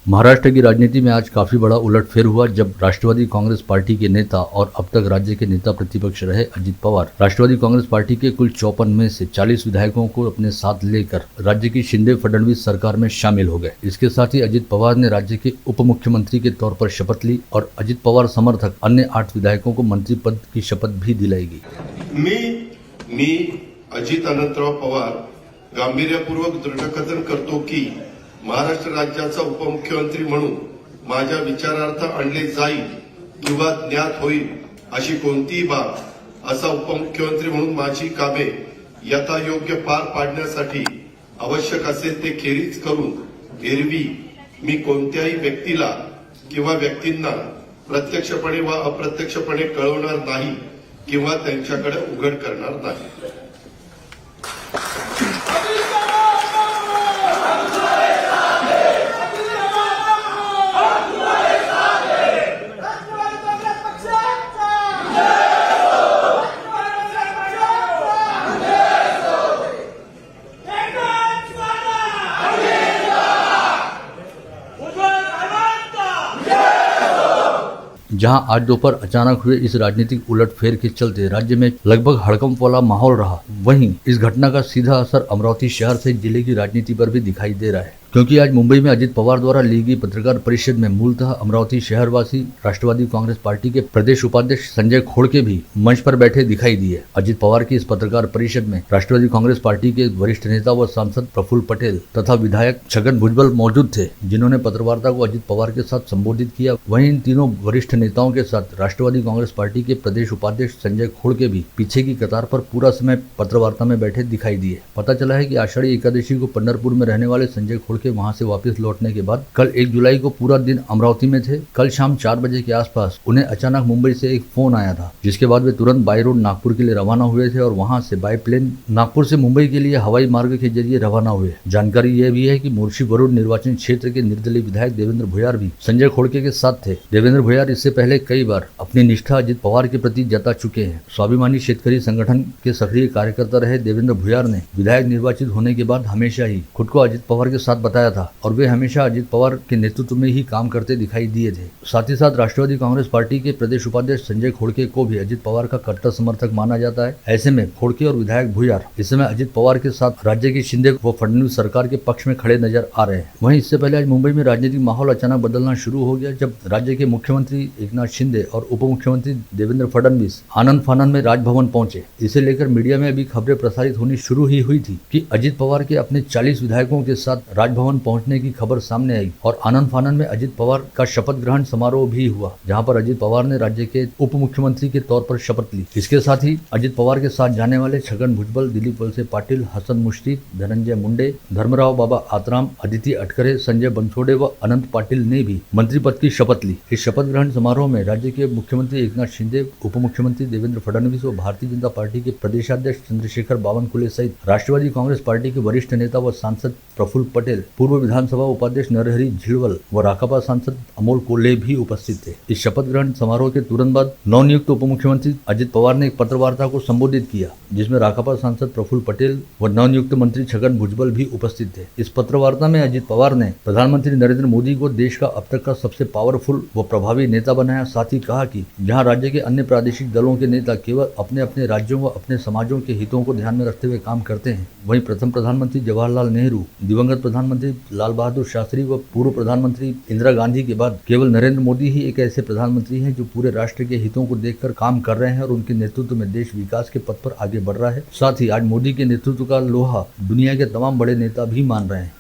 महाराष्ट्र की राजनीति में आज काफी बड़ा उलटफेर हुआ जब राष्ट्रवादी कांग्रेस पार्टी के नेता और अब तक राज्य के नेता प्रतिपक्ष रहे अजित पवार राष्ट्रवादी कांग्रेस पार्टी के कुल 54 में से 40 विधायकों को अपने साथ लेकर राज्य की शिंदे फडणवीस सरकार में शामिल हो गए। इसके साथ ही अजित पवार ने राज्य के उप मुख्यमंत्री के तौर पर शपथ ली और अजित पवार समर्थक अन्य 8 विधायकों को मंत्री पद की शपथ भी दिलाई गई। मी अजित अनंतराव पवार गांभीर्यपूर्वक दृढकथन करतो की महाराष्ट्र राज्याचा उपमुख्यमंत्री म्हणून माझ्या विचारार्थ आणले जाईल किंवा ज्ञात होईल अशी कोणतीही बाब असा उपमुख्यमंत्री म्हणून माझी कामे यथायोग्य पार पाडण्यासाठी आवश्यक असेल ते खेरीज करून एरवी मी कोणत्याही व्यक्तीला किंवा व्यक्तींना प्रत्यक्षपणे वा अप्रत्यक्षपणे कळवणार नाही किंवा त्यांच्याकडे उघड करणार नाही। जहां आज दोपहर अचानक हुए इस राजनीतिक उलटफेर के चलते राज्य में लगभग हड़कंप वाला माहौल रहा, वहीं इस घटना का सीधा असर अमरावती शहर सहित जिले की राजनीति पर भी दिखाई दे रहा है, क्योंकि आज मुंबई में अजित पवार द्वारा ली गई पत्रकार परिषद में मूलतः अमरावती शहरवासी राष्ट्रवादी कांग्रेस पार्टी के प्रदेश उपाध्यक्ष संजय खोड़के भी मंच पर बैठे दिखाई दिए। अजित पवार की इस पत्रकार परिषद में राष्ट्रवादी कांग्रेस पार्टी के वरिष्ठ नेता व सांसद प्रफुल्ल पटेल तथा विधायक छगन भुजबल मौजूद थे, जिन्होंने पत्रवार्ता को अजित पवार के साथ संबोधित किया। वहीं इन तीनों वरिष्ठ नेताओं के साथ राष्ट्रवादी कांग्रेस पार्टी के प्रदेश उपाध्यक्ष संजय खोड़के भी पीछे की कतार पर पूरा समय पत्रवार्ता में बैठे दिखाई दिए। पता चला है कि आषाढ़ी एकादशी को पंढरपुर में रहने वाले संजय खोड़के वहां से वापस लौटने के बाद कल 1 जुलाई को पूरा दिन अमरावती में थे। कल शाम 4 बजे के आसपास उन्हें अचानक मुंबई से एक फोन आया था, जिसके बाद वे तुरंत बाय रोड नागपुर के लिए रवाना हुए थे और वहां से बाय प्लेन नागपुर से मुंबई के लिए हवाई मार्ग के जरिए रवाना हुए। जानकारी यह भी है कि मुर्शी वरुण निर्वाचन क्षेत्र के निर्दलीय विधायक देवेंद्र भुयार भी संजय खोड़के के साथ थे। देवेंद्र भुयार इससे पहले कई बार अपनी निष्ठा अजित पवार के प्रति जता चुके हैं। स्वाभिमानी शेतकरी संगठन के सक्रिय कार्यकर्ता रहे देवेंद्र भुयार ने विधायक निर्वाचित होने के बाद हमेशा ही खुद को अजित पवार के साथ बताया था और वे हमेशा अजित पवार के नेतृत्व में ही काम करते दिखाई दिए थे। साथ ही साथ राष्ट्रवादी कांग्रेस पार्टी के प्रदेश उपाध्यक्ष संजय खोड़के को भी अजित पवार का कट्टर समर्थक माना जाता है। ऐसे में खोड़के और विधायक भुयार इस समय अजित पवार के साथ राज्य की शिंदे व फडणवीस सरकार के पक्ष में खड़े नजर आ रहे हैं। वहीं इससे पहले आज मुंबई में राजनीतिक माहौल अचानक बदलना शुरू हो गया, जब राज्य के मुख्यमंत्री एकनाथ शिंदे और उप मुख्यमंत्री देवेंद्र फडणवीस आनंद फानन में राजभवन पहुंचे। इसे लेकर मीडिया में अभी खबरें प्रसारित होनी शुरू ही हुई थी कि अजित पवार के अपने 40 विधायकों के साथ राजभवन पहुंचने की खबर सामने आई और आनंद फानन में अजित पवार का शपथ ग्रहण समारोह भी हुआ, जहां पर अजित पवार ने राज्य के उप मुख्यमंत्री के तौर पर शपथ ली। इसके साथ ही अजित पवार के साथ जाने वाले छगन भुजबल, दिलीप वलसे पाटिल, हसन मुश्रीफ, धनंजय मुंडे, धर्मराव बाबा आतराम, अदिति अटकरे, संजय बंसोड़े व अनंत पाटिल ने भी मंत्री पद की शपथ ली। इस शपथ ग्रहण समारोह में राज्य के मुख्यमंत्री एकनाथ शिंदे, उप मुख्यमंत्री देवेंद्र फडणवीस व भारतीय जनता पार्टी के प्रदेशाध्यक्ष चंद्रशेखर बावनकुले सहित राष्ट्रवादी कांग्रेस पार्टी के वरिष्ठ नेता व सांसद प्रफुल्ल पटेल, पूर्व विधानसभा उपाध्यक्ष नरहरी झिलवल व राकापा सांसद अमोल कोल्हे भी उपस्थित थे। इस शपथ ग्रहण समारोह के तुरंत बाद नवनियुक्त उप मुख्यमंत्री अजित पवार ने एक पत्रवार्ता को संबोधित किया, जिसमें राकापा सांसद प्रफुल्ल पटेल व नवनियुक्त मंत्री छगन भुजबल भी उपस्थित थे। इस पत्रवार्ता में अजित पवार ने प्रधानमंत्री नरेंद्र मोदी को देश का अब तक का सबसे पावरफुल व प्रभावी नेता बनाया। साथ ही कहा कि जहां राज्य के अन्य प्रादेशिक दलों के नेता केवल अपने अपने राज्यों व अपने समाजों के हितों को ध्यान में रखते हुए काम करते हैं, वहीं प्रथम प्रधानमंत्री जवाहरलाल नेहरू, दिवंगत प्रधानमंत्री लाल बहादुर शास्त्री व पूर्व प्रधानमंत्री इंदिरा गांधी के बाद केवल नरेंद्र मोदी ही एक ऐसे प्रधानमंत्री हैं जो पूरे राष्ट्र के हितों को देखकर काम कर रहे हैं और उनके नेतृत्व में देश विकास के पथ पर आगे बढ़ रहा है। साथ ही आज मोदी के नेतृत्व का लोहा दुनिया के तमाम बड़े नेता भी मान रहे हैं।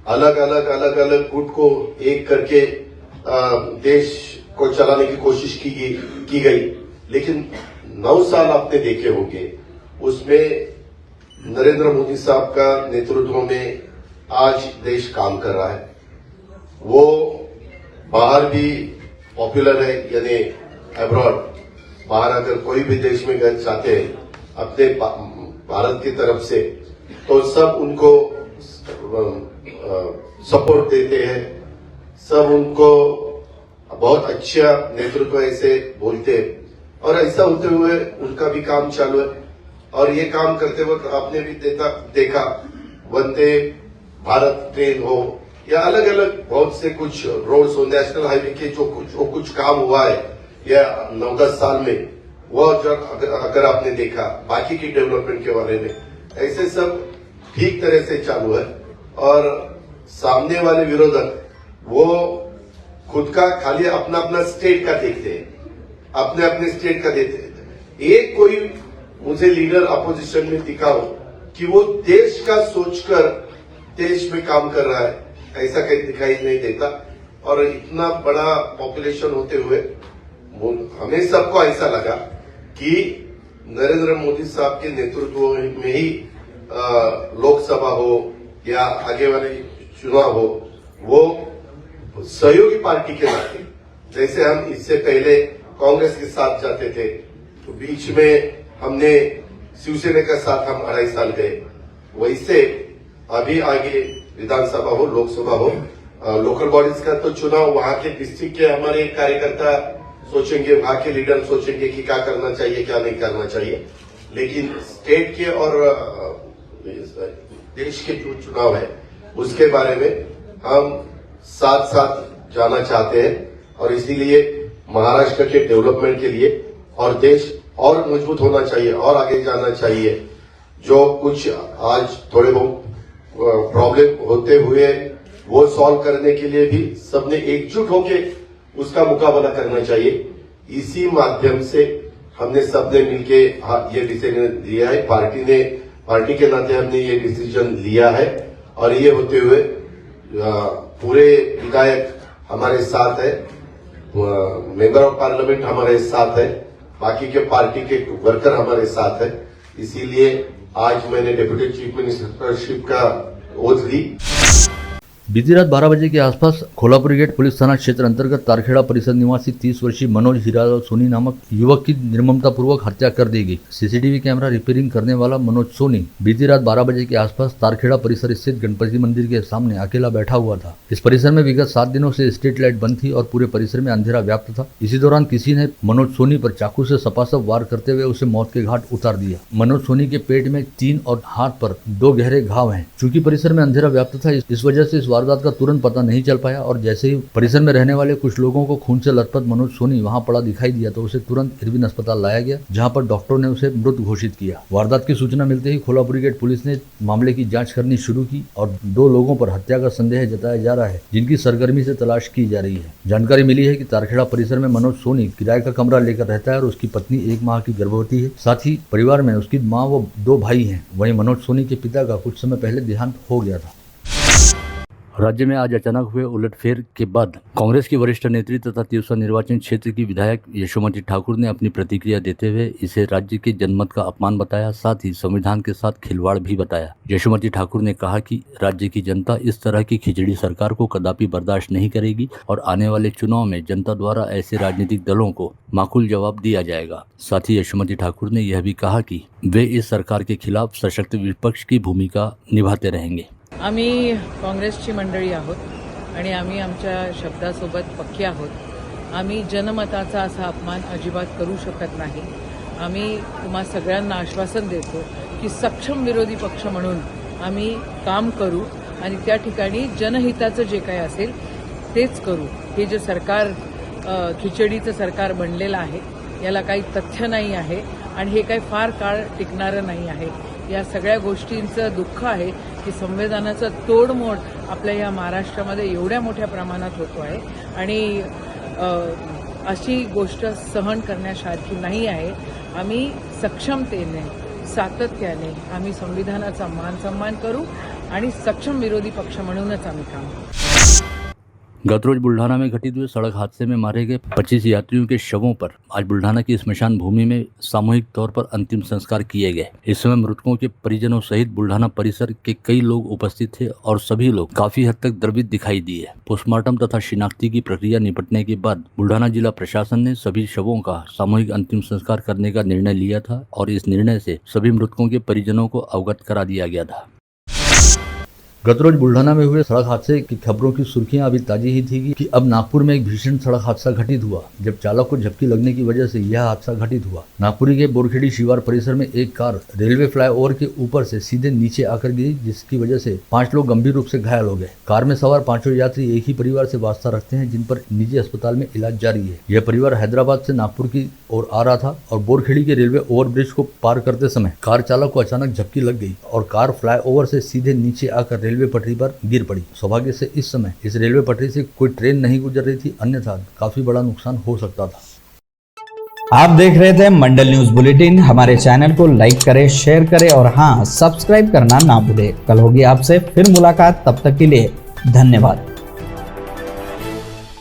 अलग अलग गुट को एक करके देश को चलाने की कोशिश की गई, लेकिन 9 साल आपने देखे होंगे, उसमें नरेंद्र मोदी साहब का नेतृत्व में आज देश काम कर रहा है। वो बाहर भी पॉपुलर है, यानी अब्रॉड, बाहर अगर कोई भी देश में गए चाहते हैं अपने भारत की तरफ से, तो सब उनको सपोर्ट देते हैं, सब उनको बहुत अच्छा नेतृत्व ऐसे बोलते हैं और ऐसा होते हुए उनका भी काम चालू है। और ये काम करते वक्त आपने भी देखा, वंदे भारत ट्रेन हो या अलग अलग बहुत से कुछ रोड्स हो, नेशनल हाईवे के जो कुछ काम हुआ है या 9-10 साल में, वो अगर आपने देखा, बाकी की डेवलपमेंट के बारे में, ऐसे सब ठीक तरह से चालू है। और सामने वाले विरोधक वो खुद का खाली अपना अपना स्टेट का देखते हैं, अपने अपने स्टेट का देखते हैं। एक कोई मुझे लीडर अपोजिशन में दिखाओ कि वो देश का सोचकर देश में काम कर रहा है, ऐसा कहीं दिखाई नहीं देता। और इतना बड़ा पॉपुलेशन होते हुए हमें सबको ऐसा लगा कि नरेंद्र मोदी साहब के नेतृत्व में ही लोकसभा हो या आगे वाले चुनाव हो, वो सहयोगी पार्टी के नाते, जैसे हम इससे पहले कांग्रेस के साथ जाते थे, तो बीच में हमने शिवसेना के साथ हम 2.5 साल गए, वैसे अभी आगे विधानसभा हो, लोकसभा हो, लोकल बॉडीज का तो चुनाव वहां के डिस्ट्रिक्ट के हमारे कार्यकर्ता सोचेंगे, वहां के लीडर सोचेंगे कि क्या करना चाहिए क्या नहीं करना चाहिए। लेकिन स्टेट के और देश के जो चुनाव है उसके बारे में हम साथ साथ जाना चाहते हैं। और इसीलिए महाराष्ट्र के डेवलपमेंट के लिए और देश और मजबूत होना चाहिए और आगे जाना चाहिए। जो कुछ आज थोड़े बहुत प्रॉब्लम होते हुए वो सॉल्व करने के लिए भी सबने एकजुट होके उसका मुकाबला करना चाहिए। इसी माध्यम से हमने सबने मिलके ये डिसीजन लिया है, पार्टी के नाते हमने ये डिसीजन लिया है। और ये होते हुए पूरे विधायक हमारे साथ है, मेंबर ऑफ पार्लियामेंट हमारे साथ है, बाकी के पार्टी के वर्कर हमारे साथ है। इसीलिए आज मैंने डिप्टी चीफ मिनिस्टरशिप का ओथ ली। बीती रात 12 बजे के आसपास कोल्हापुर गेट पुलिस थाना क्षेत्र अंतर्गत तारखेड़ा परिसर निवासी 30 वर्षीय मनोज हीरालाल सोनी नामक युवक की निर्ममतापूर्वक हत्या कर दी गई। सीसीटीवी कैमरा रिपेयरिंग करने वाला मनोज सोनी बीती रात 12 बजे के आसपास तारखेड़ा परिसर स्थित गणपति मंदिर के सामने अकेला बैठा हुआ था। इस परिसर में विगत 7 दिनों से स्ट्रीट लाइट बंद थी और पूरे परिसर में अंधेरा व्याप्त था। इसी दौरान किसी ने मनोज सोनी पर चाकू से सपासप वार करते हुए उसे मौत के घाट उतार दिया। मनोज सोनी के पेट में 3 और हाथ पर 2 गहरे घाव हैं। चूंकि परिसर में अंधेरा व्याप्त था, इस वजह से इस वारदात का तुरंत पता नहीं चल पाया और जैसे ही परिसर में रहने वाले कुछ लोगों को खून से लथपथ मनोज सोनी वहां पड़ा दिखाई दिया तो उसे तुरंत इरविन अस्पताल लाया गया, जहां पर डॉक्टरों ने उसे मृत घोषित किया। वारदात की सूचना मिलते ही कोल्हापुर गेट पुलिस ने मामले की जांच करनी शुरू की और 2 लोगों पर हत्या का संदेह जताया जा रहा है, जिनकी सरगर्मी से तलाश की जा रही है। जानकारी मिली है कि तारखेड़ा परिसर में मनोज सोनी किराए का कमरा लेकर रहता है और उसकी पत्नी 1 माह की गर्भवती है। साथ ही परिवार में उसकी माँ व 2 भाई हैं। वहीं मनोज सोनी के पिता का कुछ समय पहले देहांत हो गया था। राज्य में आज अचानक हुए उलटफेर के बाद कांग्रेस की वरिष्ठ नेत्री तथा तिरसा निर्वाचन क्षेत्र की विधायक यशोमती ठाकुर ने अपनी प्रतिक्रिया देते हुए इसे राज्य के जनमत का अपमान बताया, साथ ही संविधान के साथ खिलवाड़ भी बताया। यशोमती ठाकुर ने कहा कि राज्य की जनता इस तरह की खिचड़ी सरकार को कदापि बर्दाश्त नहीं करेगी और आने वाले चुनाव में जनता द्वारा ऐसे राजनीतिक दलों को माकूल जवाब दिया जाएगा। साथ ही यशोमती ठाकुर ने यह भी कहा कि वे इस सरकार के खिलाफ सशक्त विपक्ष की भूमिका निभाते रहेंगे। आम्ही काँग्रेसची मंडळी आहोत आणि आम्ही आमच्या शब्दासोबत पक्के आहोत। आम्ही जनमताचा असा अपमान अजिबात करू शकत नाही। आम्ही तुम्हा सगळ्यांना आश्वासन देतो की सक्षम विरोधी पक्ष म्हणून आम्ही काम करू आणि त्या ठिकाणी जनहिताचं जे काही असेल तेच करू। हे जे सरकार खिचडीचं सरकार बनलेलं आहे याला काही तथ्य नाही आहे आणि हे काही फार काळ टिकणारं नाही आहे। या सगळ्या गोष्टींचं दुःख आहे की संविधानाचं तोडमोड आपल्या या महाराष्ट्रामध्ये एवढ्या मोठ्या प्रमाणात होतो आहे आणि अशी गोष्ट सहन करण्यासारखी नाही आहे। आम्ही सक्षमतेने सातत्याने आम्ही संविधानाचा मान सन्मान करू आणि सक्षम विरोधी पक्ष म्हणूनच आम्ही काम करू। गत रोज बुल्ढाना में घटित हुए सड़क हादसे में मारे गए 25 यात्रियों के शवों पर आज बुल्ढाना की स्मशान भूमि में सामूहिक तौर पर अंतिम संस्कार किए गए। इस समय मृतकों के परिजनों सहित बुल्ढाना परिसर के कई लोग उपस्थित थे और सभी लोग काफी हद तक द्रवित दिखाई दिए। पोस्टमार्टम तथा शिनाख्ती की प्रक्रिया निपटने के बाद बुल्ढाना जिला प्रशासन ने सभी शवों का सामूहिक अंतिम संस्कार करने का निर्णय लिया था और इस निर्णय से सभी मृतकों के परिजनों को अवगत करा दिया गया था। गत रोज बुल्ढाना में हुए सड़क हादसे की खबरों की सुर्खियां अभी ताजी ही थी कि अब नागपुर में एक भीषण सड़क हादसा घटित हुआ, जब चालक को झपकी लगने की वजह से यह हादसा घटित हुआ। नागपुरी के बोरखेड़ी शिवार परिसर में एक कार रेलवे फ्लाईओवर के ऊपर से सीधे नीचे आकर गिरी, जिसकी वजह से 5 लोग गंभीर रूप से घायल हो गए। कार में सवार 5 यात्री एक ही परिवार से वास्ता रखते हैं, जिन पर निजी अस्पताल में इलाज जारी है। यह परिवार हैदराबाद से नागपुर की ओर आ रहा था और बोरखेड़ी के रेलवे ओवरब्रिज को पार करते समय कार चालक को अचानक झपकी लग गई और कार फ्लाईओवर से सीधे नीचे आकर रेलवे पटरी पर गिर पड़ी। सौभाग्य से इस समय इस रेलवे पटरी से कोई ट्रेन नहीं गुजर रही थी, अन्यथा काफी बड़ा नुकसान हो सकता था। आप देख रहे थे मंडल न्यूज बुलेटिन। हमारे चैनल को लाइक करें, शेयर करें और हाँ, सब्सक्राइब करना ना भूलें। कल होगी आपसे फिर मुलाकात, तब तक के लिए धन्यवाद।